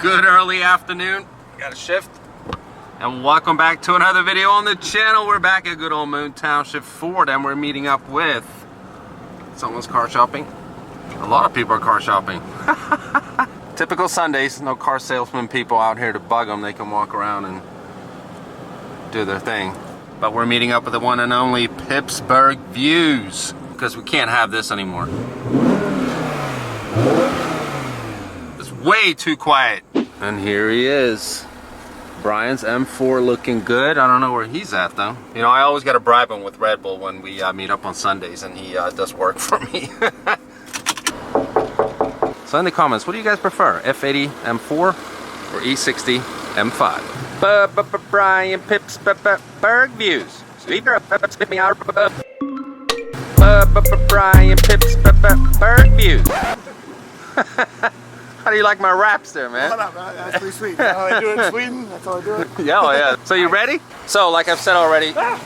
Good early afternoon. Got a shift. And welcome back to another video on the channel. We're back at good old Moon Township Ford, and we're meeting up with someone's car shopping. A lot of people are car shopping. Typical Sundays, no car salesman people out here to bug them. They can walk around and do their thing. But we're meeting up with the one and only Pittsburgh Views, because we can't have this anymore. It's way too quiet. And here he is. Brian's M4 looking good. I don't know where he's at though. You know, I always got to bribe him with Red Bull when we meet up on Sundays, and he does work for me. So in the comments, what do you guys prefer? F80 M4 or E60 M5? Brian Pittsburgh Views. Spit me out. Brian Pittsburgh Views. How do you like my raps there, man? That's pretty sweet. That's how I do it in Sweden. That's how I do it. Yeah, oh yeah. So you ready? So, like I've said already. What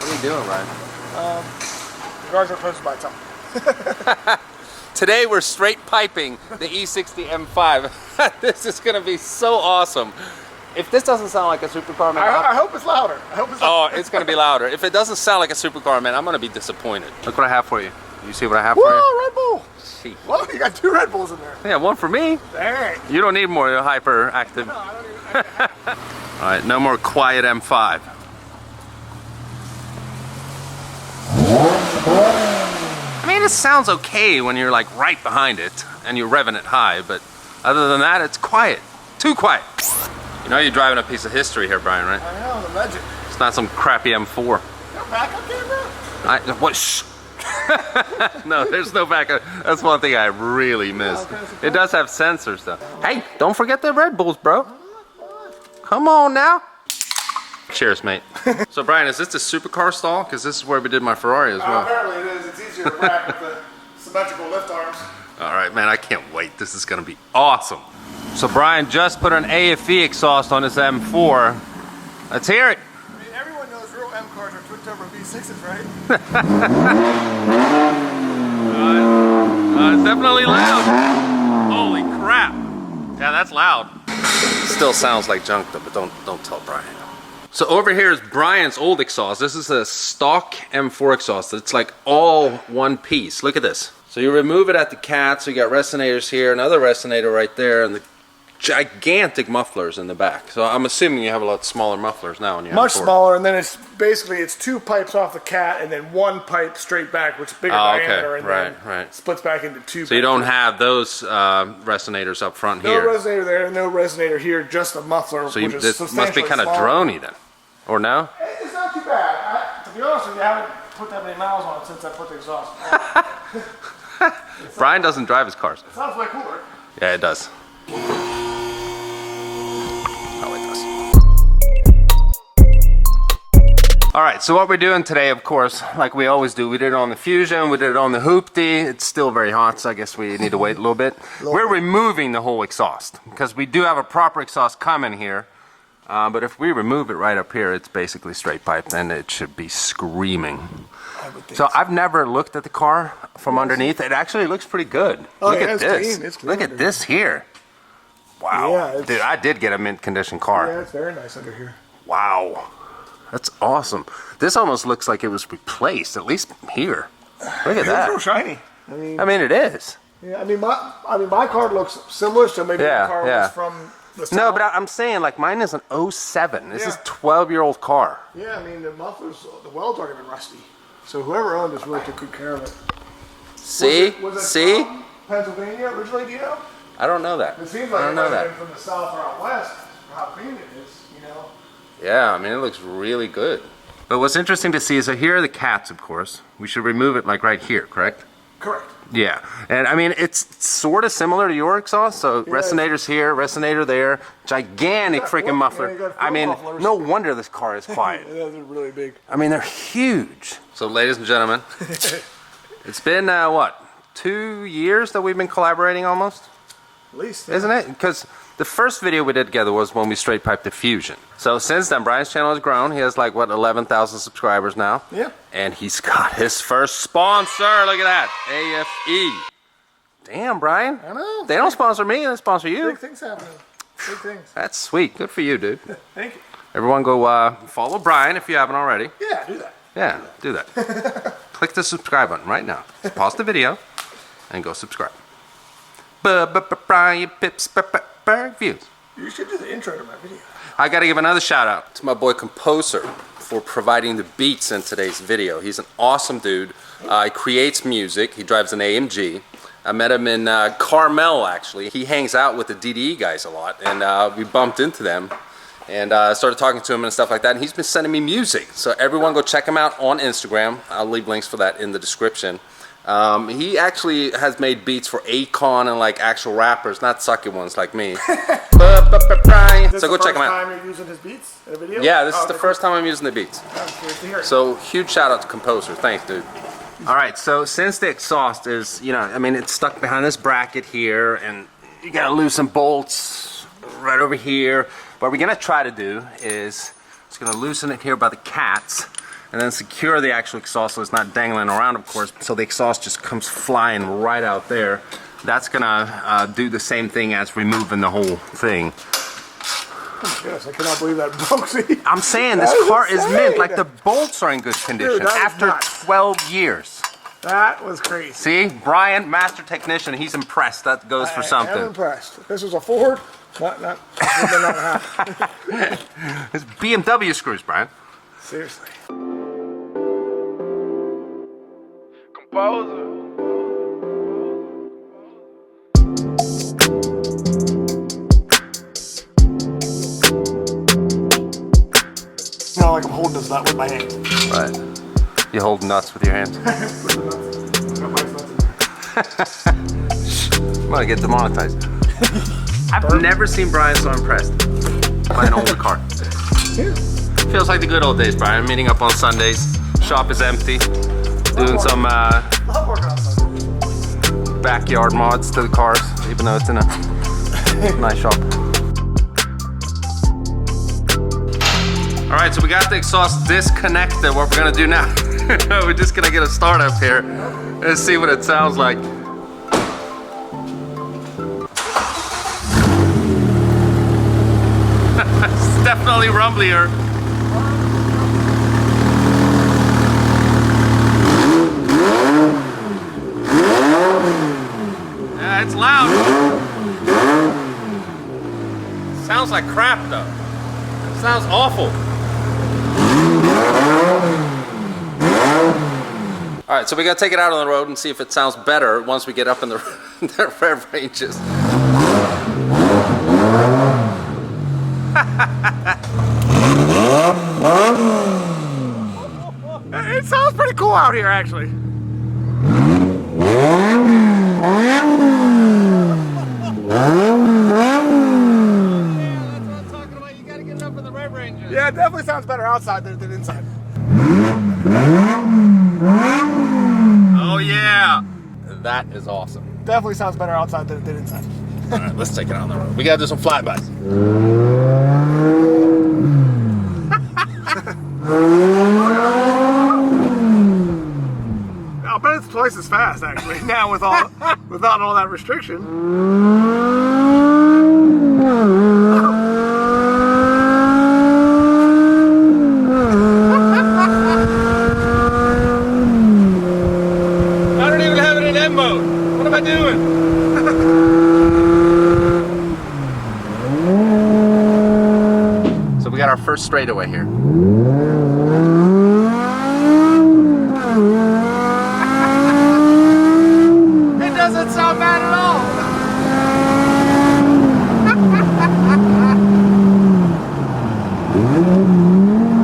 are you doing, Ryan? The cars are supposed to buy something. Today we're straight piping the E60 M5. This is gonna be so awesome. If this doesn't sound like a supercar, man, I hope it's louder. I hope it's louder. Oh, it's gonna be louder. If it doesn't sound like a supercar, man, I'm gonna be disappointed. Look what I have for you. You see what I have for you? Whoa, Red Bull! Gee. Whoa, you got 2 Red Bulls in there. Yeah, one for me. Dang. You don't need more hyperactive. No, I don't even. All right, no more quiet M5. I mean, it sounds okay when you're like right behind it and you're revving it high, but other than that, it's quiet. Too quiet. You know you're driving a piece of history here, Brian, right? I know, the legend. It's not some crappy M4. No backup camera? What? Shh. No, there's no backup. That's one thing I really miss. It does have sensors though. Hey, don't forget the Red Bulls, bro. Come on now. Cheers, mate. So Brian, is this the supercar stall? Because this is where we did my Ferrari as well. Apparently it is. It's easier to rack with the symmetrical lift arms. All right, man, I can't wait. This is gonna be awesome. So Brian just put an AFE exhaust on his M4. Let's hear it. I mean, everyone knows real M cars are twin turbo V6s, right? It's definitely loud. Holy crap. Yeah, that's loud. Still sounds like junk though, but don't tell Brian. So over here is Brian's old exhaust. This is a stock M4 exhaust. It's like all one piece. Look at this. So you remove it at the cat, so you got resonators here, another resonator right there, and the gigantic mufflers in the back. So I'm assuming you have a lot smaller mufflers now in your Much M4. smaller, and then it's basically 2 pipes off the cat, and then 1 pipe straight back, which is bigger diameter, and right. splits back into 2. So you don't have those resonators up front here. No resonator there, no resonator here, just a muffler. So which is this must be kind of droney then, or no? It's not too bad. To be honest with you, I haven't put that many miles on it since I put the exhaust on. Brian doesn't drive his cars. It sounds way cooler. Yeah, it does. Oh, it does. All right, so what we're doing today, of course, like we always do, we did it on the Fusion, we did it on the Hoopty. It's still very hot, so I guess we need to wait a little bit. We're removing the whole exhaust because we do have a proper exhaust coming here. But if we remove it right up here, it's basically straight pipe, and it should be screaming. So I've never looked at the car from underneath. It actually looks pretty good. Oh, Look yeah, at it's this. clean. It's clean. Look at this here. Wow. Yeah, dude, I did get a mint condition car. Yeah, it's very nice under here. Wow. That's awesome. This almost looks like it was replaced, at least here. Look at that. It's real shiny. I mean, it is. Yeah, I mean, my car looks similar, so maybe the car was from the No, south. but I'm saying, like, mine is an 07. This is Yeah. 12-year-old car. Yeah, I mean, the mufflers, the welds aren't even rusty. So whoever owned this really took good care of it. See? Was it See? from Pennsylvania originally, do you know? I don't know that. It seems like I it don't might know have that. been from the south or out west, how clean it is, you know? Yeah, I mean, it looks really good. But what's interesting to see is that here are the cats, of course. We should remove it, like, right here, correct? Correct. Yeah, and I mean, it's sort of similar to your exhaust, so resonators here, resonator there, gigantic freaking muffler. you got I mean, mufflers. no wonder this car is quiet. Yeah, they're really big. I mean, they're huge. So ladies and gentlemen, it's been, what, 2 years that we've been collaborating almost? At least. Isn't it? Because the first video we did together was when we straight piped the Fusion. So since then, Brian's channel has grown. He has like, what, 11,000 subscribers now? Yeah. And he's got his first sponsor. Look at that. AFE. Damn, Brian. I know. They don't sponsor me, they sponsor you. Big things happening. Big things. That's sweet. Good for you, dude. Thank you. Everyone go follow Brian if you haven't already. Yeah, do that. Yeah, do that. Click the subscribe button right now. Pause the video and go subscribe. Brian Pittsburgh views. You should do the intro to my video. I got to give another shout out to my boy Composer for providing the beats in today's video. He's an awesome dude. He creates music. He drives an AMG. I met him in Carmel, actually. He hangs out with the DDE guys a lot, and we bumped into them and started talking to him and stuff like that. And he's been sending me music. So everyone go check him out on Instagram. I'll leave links for that in the description. He actually has made beats for Akon and like actual rappers, not sucky ones like me. So go check him out. Is this the first time you're using his beats in a video? Yeah, this is the first time I'm using the beats. I'm curious to hear it. So huge shout out to Composer. Thanks, dude. All right, so since the exhaust is, you know, I mean, it's stuck behind this bracket here, and you gotta loosen bolts right over here. What we're gonna try to do is just gonna loosen it here by the cats, and then secure the actual exhaust so it's not dangling around, of course, so the exhaust just comes flying right out there. That's gonna do the same thing as removing the whole thing. Yes, I cannot believe that broke. See? I'm saying this car is mint. Like the bolts are in good condition. Dude, after 12 years. That was crazy. See, Brian, master technician, he's impressed. That goes for something. I'm impressed. If this was a Ford, not It's BMW screws, Brian. seriously. Composer. Not like I'm holding this nut with my hand. Right. You hold nuts with your hands. Got my nuts in there. I'm gonna get demonetized. I've never seen Brian so impressed by an older car. Yeah. Feels like the good old days, Brian. Meeting up on Sundays. Shop is empty. Doing some Love working on something. backyard mods to the cars, even though it's in a nice shop. All right, so we got the exhaust disconnected. What we're gonna do now, we're just gonna get a start up here and see what it sounds like. It's definitely rumblier. Yeah, it's loud. Sounds like crap though. Sounds awful. All right, so we gotta take it out on the road and see if it sounds better once we get up in the, the rev ranges. It sounds pretty cool out here, actually. Yeah, it definitely sounds better outside than inside. Oh yeah, that is awesome. Definitely sounds better outside than inside. All right, let's take it on the road. We gotta do some flybys. I'll bet it's twice as fast, actually. Now without all that restriction. I don't even have it in M mode. What am I doing? So we got our first straightaway here. It doesn't sound bad at all.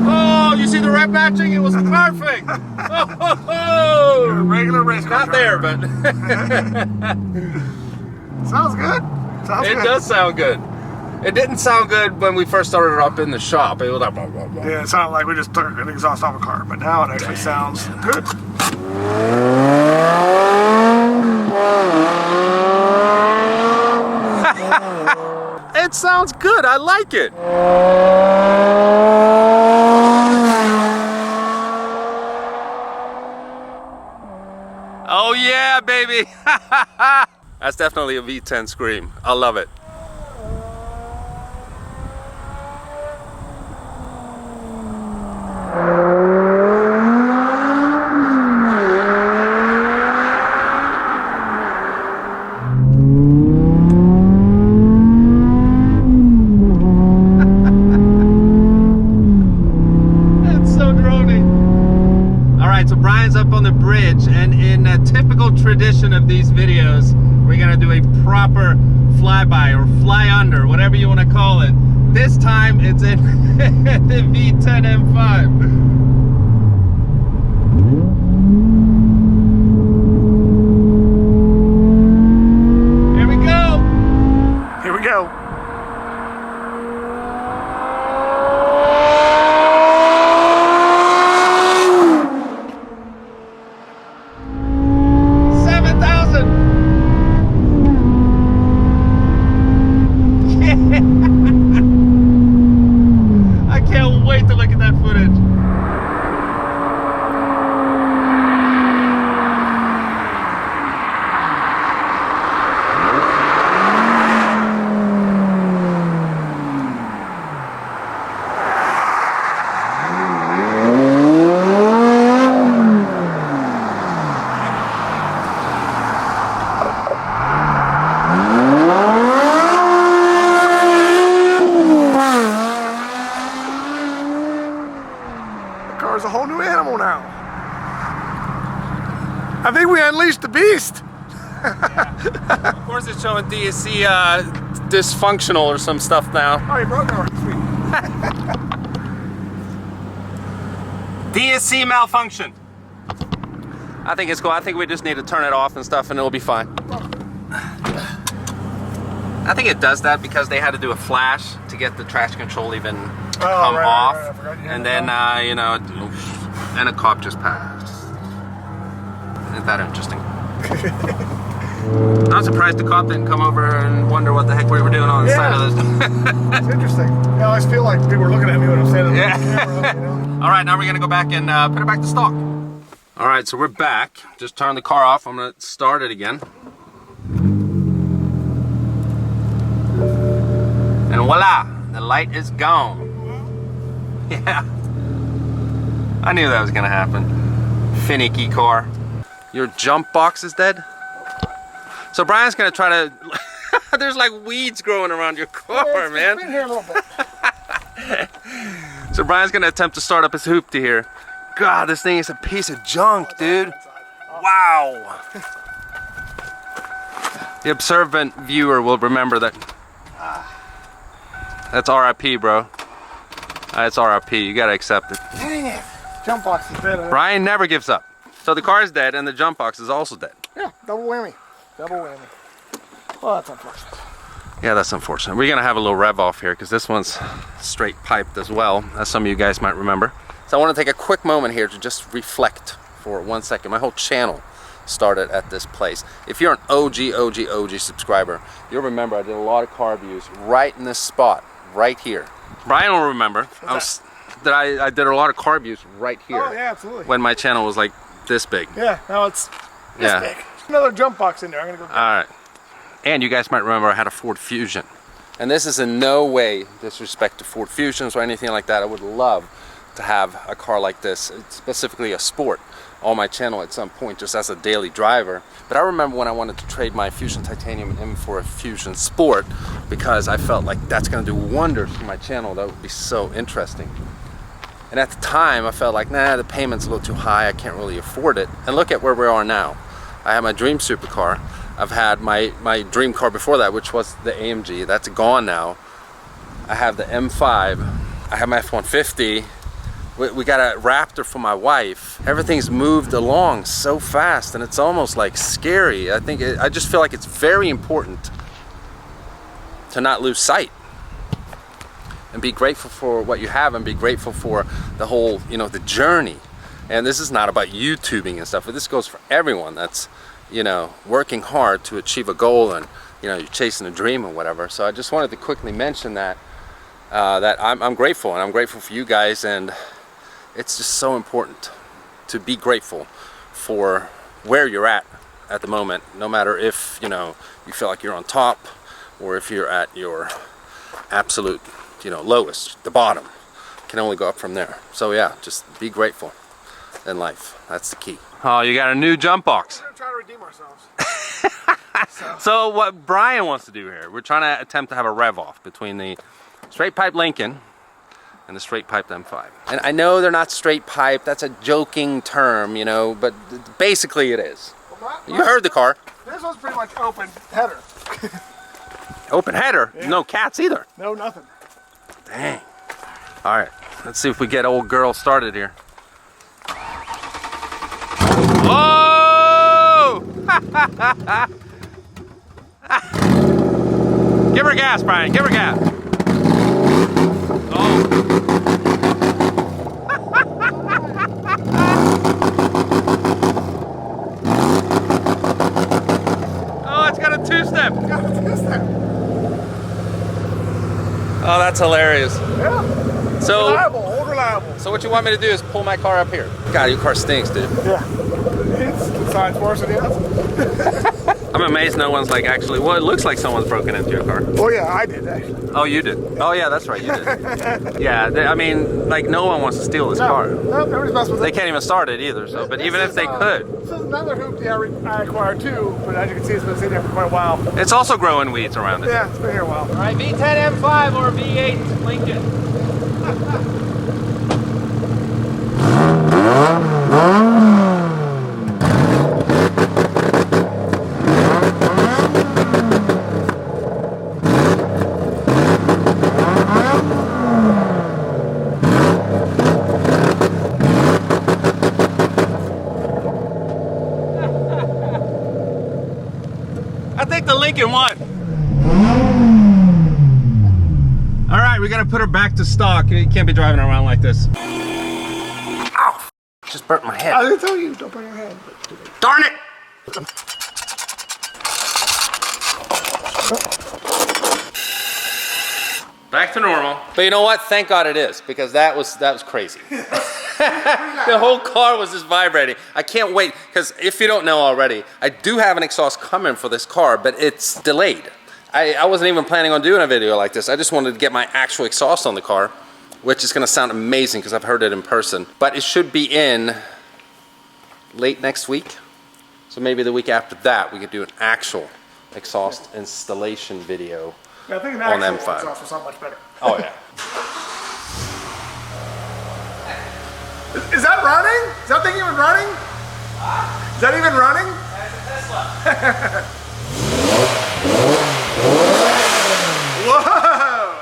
Oh, you see the rep matching? It was perfect. Oh, Regular race car. not there, but Sounds good. Sounds it good. does sound good. It didn't sound good when we first started up in the shop. It was like, blah, blah, blah. Yeah, it sounded like we just took an exhaust off a car, but now it actually sounds good. It sounds good. I like it. Oh yeah, baby. That's definitely a V10 scream. I love it. Tradition of these videos, we're gonna do a proper flyby or fly under, whatever you want to call it. This time it's in the V10 M5. Here we go. Here we go. Car's a whole new animal now. I think we unleashed the beast. Yeah. Of course it's showing DSC dysfunctional or some stuff now. Oh, you broke our sweet. DSC malfunction. I think it's cool. I think we just need to turn it off and stuff and it'll be fine. I think it does that because they had to do a flash to get the traction control even come off. Right. And then, you know, and a cop just passed. Isn't that interesting? I'm surprised the cop didn't come over and wonder what the heck we were doing on the side of this. It's interesting. Yeah, I always feel like people were looking at me when I'm standing there. Yeah. You know? All right, now we're going to go back and put it back to stock. All right, so we're back. Just turned the car off. I'm going to start it again. And voila, the light is gone. Yeah. I knew that was going to happen. Finicky car. Your jump box is dead? So Brian's going to try to... There's like weeds growing around your car, man. It's been here a little bit. So Brian's going to attempt to start up his hoopty here. God, this thing is a piece of junk, dude. Wow. The observant viewer will remember that. That's RIP, bro. That's RIP. You gotta accept it. Dang it. Jump box is dead. Brian never gives up. So the car is dead and the jump box is also dead. Yeah, double whammy. Double whammy. Well, that's unfortunate. Yeah, that's unfortunate. We're gonna have a little rev off here because this one's straight piped as well, as some of you guys might remember. So I want to take a quick moment here to just reflect for 1 second. My whole channel started at this place. If you're an OG subscriber, you'll remember I did a lot of car reviews right in this spot, right here. Brian will remember I did a lot of car reviews right here. Oh yeah, absolutely. When my channel was like this big. Yeah, now it's this big. Another jump box in there. I'm gonna go get it. All right. And you guys might remember I had a Ford Fusion. And this is in no way disrespect to Ford Fusions or anything like that. I would love to have a car like this, specifically a sport, on my channel at some point just as a daily driver. But I remember when I wanted to trade my Fusion Titanium in for a Fusion Sport because I felt like that's going to do wonders for my channel. That would be so interesting. And at the time I felt like, nah, the payment's a little too high, I can't really afford it. And look at where we are now. I have my dream supercar. I've had my dream car before that, which was the AMG. That's gone now. I have the M5. I have my F-150. We got a Raptor for my wife. Everything's moved along so fast and it's almost like scary. I just feel like it's very important to not lose sight and be grateful for what you have and be grateful for the whole, you know, the journey. And this is not about YouTubing and stuff, but this goes for everyone that's, you know, working hard to achieve a goal and, you know, you're chasing a dream or whatever. So I just wanted to quickly mention that I'm grateful, and I'm grateful for you guys, and it's just so important to be grateful for where you're at at the moment, no matter if, you know, you feel like you're on top or if you're at your absolute, you know, lowest, the bottom can only go up from there. So yeah, just be grateful in life. That's the key. Oh, you got a new jump box. We're gonna try to redeem ourselves. So what Brian wants to do here, we're trying to attempt to have a rev off between the straight pipe Lincoln and the straight pipe M5. And I know they're not straight pipe, that's a joking term, you know, but basically it is. Well, You heard the car. This one's pretty much open header. Open header, Yeah. no cats either. No, nothing. Dang. All right, let's see if we get old girl started here. Whoa! Give her gas, Brian, give her gas. Oh. Oh, it's got a two-step. Oh, that's hilarious. Yeah. So, Reliable, old reliable. so what you want me to do is pull my car up here. God, your car stinks, dude. Yeah. It's designed for us, it is. I'm amazed no one's like actually, well, it looks like someone's broken into your car. Oh yeah, I did actually. Oh, you did? Oh yeah, that's right, you did. Yeah, I mean, like no one wants to steal this car. No, nobody's messing with They it. can't even start it either, so, but even if they could. This is another hoopty I acquired too, but as you can see, it's been sitting there for quite a while. It's also growing weeds around it. Yeah, it's been here a while. All right, V10 M5 or V8 Lincoln. I think the Lincoln won. All right, we gotta put her back to stock. You can't be driving around like this. Ow! Just burnt my head. I didn't tell you, don't burn your head. Darn it! Back to normal. But you know what? Thank God it is, because that was crazy. The whole car was just vibrating. I can't wait, because if you don't know already, I do have an exhaust coming for this car, but it's delayed. I wasn't even planning on doing a video like this. I just wanted to get my actual exhaust on the car, which is gonna sound amazing because I've heard it in person. But it should be in late next week. So maybe the week after that, we could do an actual exhaust installation video. Yeah, I think an On actual M5. exhaust will sound much better. Oh yeah. Is that running? Is that thing even running? Is that even running? Whoa!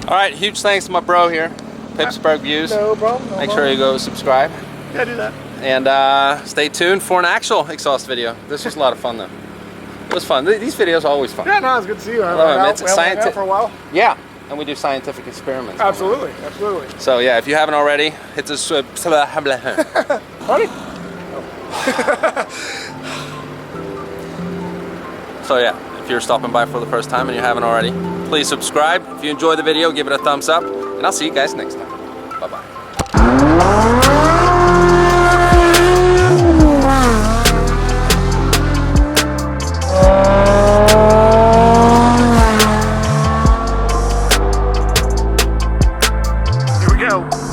All right, huge thanks to my bro here, Pittsburgh Views. No problem. Make sure you go subscribe. Yeah, do that. And stay tuned for an actual exhaust video. This was a lot of fun though. It was fun. These videos are always fun. Yeah, no, it's good to see you. I love it, man. haven't It's hung out scientific. for a while. Yeah, and we do scientific experiments. Absolutely, absolutely. So yeah, if you haven't already, hit the Buddy? So yeah, if you're stopping by for the first time and you haven't already, please subscribe. If you enjoy the video, give it a thumbs up, and I'll see you guys next time. Bye-bye. Here we go.